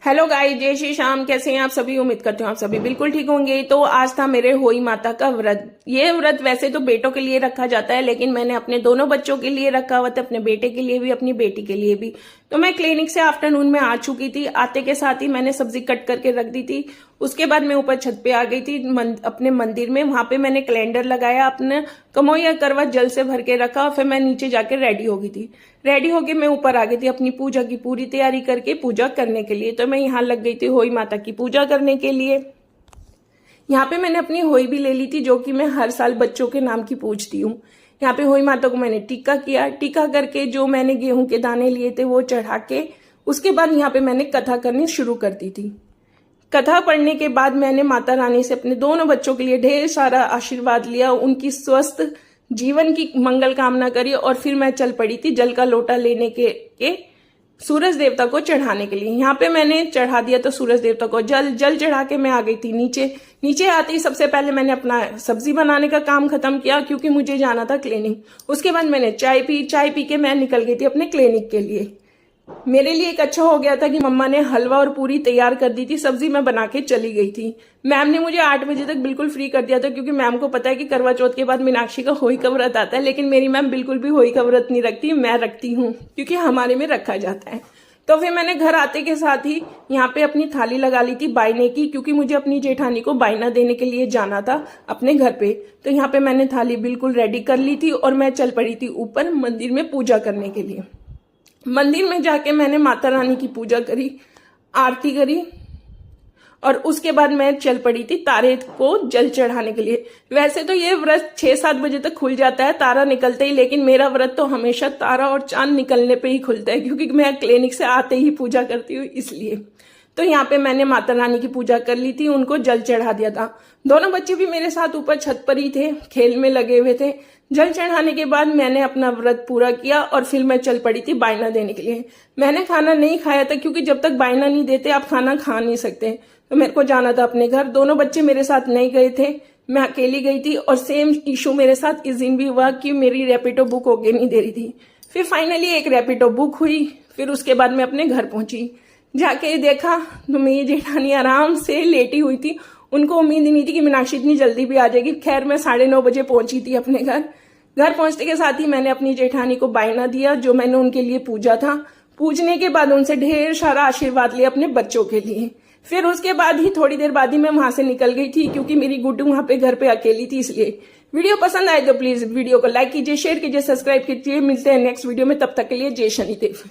Hello guys, जय श्री श्याम। कैसे हैं आप सभी? उम्मीद करते हो आप सभी बिल्कुल ठीक होंगे। तो आज था मेरे होई माता का व्रत। ये व्रत वैसे तो बेटों के लिए रखा जाता है, लेकिन मैंने अपने दोनों बच्चों के लिए रखा हुआ था, अपने बेटे के लिए भी, अपनी बेटी के लिए भी। तो मैं क्लिनिक से आफ्टरनून में आ चुकी थी। आते के साथ ही मैंने सब्जी कट करके रख दी थी। उसके बाद मैं ऊपर छत पे आ गई थी अपने मंदिर में। वहां पे मैंने कैलेंडर लगाया, अपने कमोया करवा जल से भर के रखा और फिर मैं नीचे जाके रेडी हो गई थी। रेडी होके मैं ऊपर आ गई थी अपनी पूजा की पूरी तैयारी करके, पूजा करने के लिए। तो मैं यहाँ लग गई थी होई माता की पूजा करने के लिए। यहाँ पे मैंने अपनी होई भी ले ली थी, जो कि मैं हर साल बच्चों के नाम की पूजती हूँ। यहाँ पे होई माता को मैंने टीका किया। टीका करके जो मैंने गेहूं के दाने लिए थे वो चढ़ा के उसके बाद यहाँ पे मैंने कथा करनी शुरू कर दी थी। कथा पढ़ने के बाद मैंने माता रानी से अपने दोनों बच्चों के लिए ढेर सारा आशीर्वाद लिया, उनकी स्वस्थ जीवन की मंगल कामना करी और फिर मैं चल पड़ी थी जल का लोटा लेने के सूरज देवता को चढ़ाने के लिए। यहाँ पे मैंने चढ़ा दिया तो सूरज देवता को जल चढ़ा के मैं आ गई थी नीचे आती ही सबसे पहले मैंने अपना सब्जी बनाने का काम खत्म किया, क्योंकि मुझे जाना था क्लिनिक। उसके बाद मैंने चाय पी के मैं निकल गई थी अपने क्लिनिक के लिए। मेरे लिए एक अच्छा हो गया था कि मम्मा ने हलवा और पूरी तैयार कर दी थी, सब्जी मैं बना के चली गई थी। मैम ने मुझे 8 बजे तक बिल्कुल फ्री कर दिया था, क्योंकि मैम को पता है कि करवा चौथ के बाद मीनाक्षी का होई का व्रत आता है। लेकिन मेरी मैम बिल्कुल भी होई का व्रत नहीं रखती, मैं रखती हूँ, क्योंकि हमारे में रखा जाता है। तो फिर मैंने घर आते के साथ ही यहाँ पे अपनी थाली लगा ली थी बायने की, क्योंकि मुझे अपनी जेठानी को बायना देने के लिए जाना था अपने घर पे। तो यहाँ पे मैंने थाली बिल्कुल रेडी कर ली थी और मैं चल पड़ी थी ऊपर मंदिर में पूजा करने के लिए। मंदिर में जाके मैंने माता रानी की पूजा करी, आरती करी और उसके बाद मैं चल पड़ी थी तारे को जल चढ़ाने के लिए। वैसे तो ये व्रत 6-7 बजे तक खुल जाता है तारा निकलते ही, लेकिन मेरा व्रत तो हमेशा तारा और चांद निकलने पे ही खुलता है, क्योंकि मैं क्लिनिक से आते ही पूजा करती हूँ इसलिए। तो यहाँ पे मैंने माता रानी की पूजा कर ली थी, उनको जल चढ़ा दिया था। दोनों बच्चे भी मेरे साथ ऊपर छत पर ही थे, खेल में लगे हुए थे। जल चढ़ाने के बाद मैंने अपना व्रत पूरा किया और फिर मैं चल पड़ी थी बायना देने के लिए। मैंने खाना नहीं खाया था, क्योंकि जब तक बायना नहीं देते आप खाना खा नहीं सकते। तो मेरे को जाना था अपने घर। दोनों बच्चे मेरे साथ नहीं गए थे, मैं अकेली गई थी। और सेम इशू मेरे साथ इस दिन भी हुआ कि मेरी रैपिडो बुक होके नहीं दे रही थी। फिर फाइनली एक रैपिडो बुक हुई। फिर उसके बाद मैं अपने घर पहुंची। जाके देखा तो मेरी जेठानी आराम से लेटी हुई थी। उनको उम्मीद ही नहीं थी कि मीनाक्षी इतनी जल्दी भी आ जाएगी। खैर मैं 9:30 बजे पहुंची थी अपने घर। घर पहुंचने के साथ ही मैंने अपनी जेठानी को बायना दिया, जो मैंने उनके लिए पूजा था। पूजने के बाद उनसे ढेर सारा आशीर्वाद लिया अपने बच्चों के लिए। फिर उसके बाद ही थोड़ी देर बाद ही मैं वहां से निकल गई थी, क्योंकि मेरी गुड्डू वहां पे घर पे अकेली थी इसलिए। वीडियो पसंद आए तो प्लीज वीडियो को लाइक कीजिए, शेयर कीजिए, सब्सक्राइब कीजिए। मिलते हैं नेक्स्ट वीडियो में, तब तक के लिए जय शनिदेव।